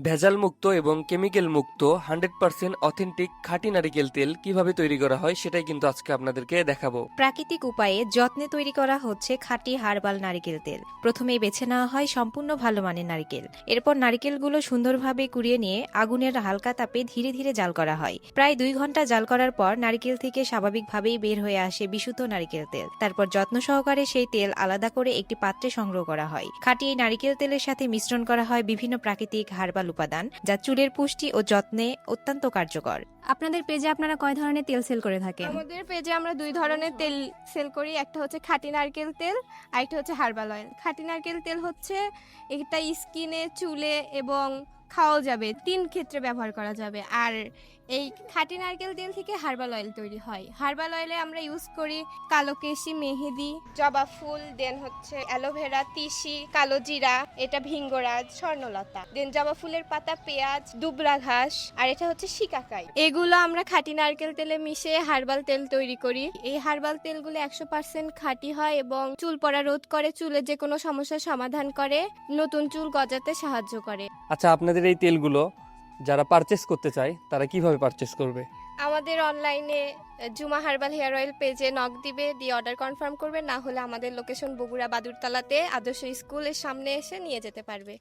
ভেজাল মুক্ত এবং কেমিক্যাল মুক্ত 100% অথেন্টিক খাঁটি নারিকেল তেল কিভাবে তৈরি করা হয় সেটাই কিন্তু আজকে আপনাদেরকে দেখাবো। প্রাকৃতিক উপায়ে যত্নে তৈরি করা হচ্ছে খাঁটি হার্বাল নারিকেল তেল। প্রথমেই বেছে নেওয়া হয় সম্পূর্ণ ভালো মানের নারিকেল। এরপর নারিকেলগুলো সুন্দরভাবে কুড়িয়ে নিয়ে আগুনের হালকা তাপে ধীরে ধীরে জাল করা হয়। প্রায় 2 ঘন্টা জাল করার পর নারিকেল থেকে স্বাভাবিকভাবেই বের হয়ে আসে বিশুদ্ধ নারিকেল তেল। তারপর যত্ন সহকারে সেই তেল আলাদা করে একটি পাত্রে সংগ্রহ করা হয়। খাঁটি এই নারিকেল তেলের সাথে মিশ্রণ করা হয় বিভিন্ন প্রাকৃতিক হার্বাল উপাদান, যা চুলের পুষ্টি ও যত্নে অত্যন্ত কার্যকর। আপনাদের পেজে আপনারা কয় ধরনের তেল সেল করে থাকেন? আমাদের পেজে আমরা 2 ধরনের তেল সেল করি। একটা হচ্ছে খাঁটি নারকেল তেল, আর একটা হচ্ছে হার্বাল অয়েল। খাঁটি নারকেল তেল হচ্ছে এটা স্কিনে, চুলে এবং খাওয়াও যাবে, 3 ক্ষেত্রে ব্যবহার করা যাবে। আর এই খাঁটি নারকেল তেল থেকে হার্বাল অয়েল তৈরি হয়। হার্বাল অয়েলে আমরা ইউজ করি কালোকেশি, মেহেদি, জবা ফুল, দেন হচ্ছে অ্যালোভেরা, তিসি, কালো জিরা, এটা ভিঙ্গরাজ, স্বর্ণলতা, দেন জবা ফুলের পাতা, পেঁয়াজ, দুবরা ঘাস, আর এটা হচ্ছে শিকাকাই। এগুলো আমরা খাঁটি নারকেল তেলে মিশিয়ে হার্বাল তেল তৈরি করি। এই হার্বাল তেলগুলো 100% খাঁটি হয় এবং চুল পড়া রোধ করে, চুলের যে কোনো সমস্যার সমাধান করে, নতুন চুল গজাতে সাহায্য করে। আচ্ছা, আপনাদের এই তেলগুলো যারা পারচেস করতে চায় তারা কিভাবে পারচেস করবে? আমাদের অনলাইনে জুমা হার্বাল হেয়ার অয়েল পেজে নক দিবে, দিয়ে অর্ডার কনফার্ম করবে, না হলে আমাদের লোকেশন বগুড়া বাদুরতলাতে আদর্শ স্কুলের সামনে এসে নিয়ে যেতে পারবে।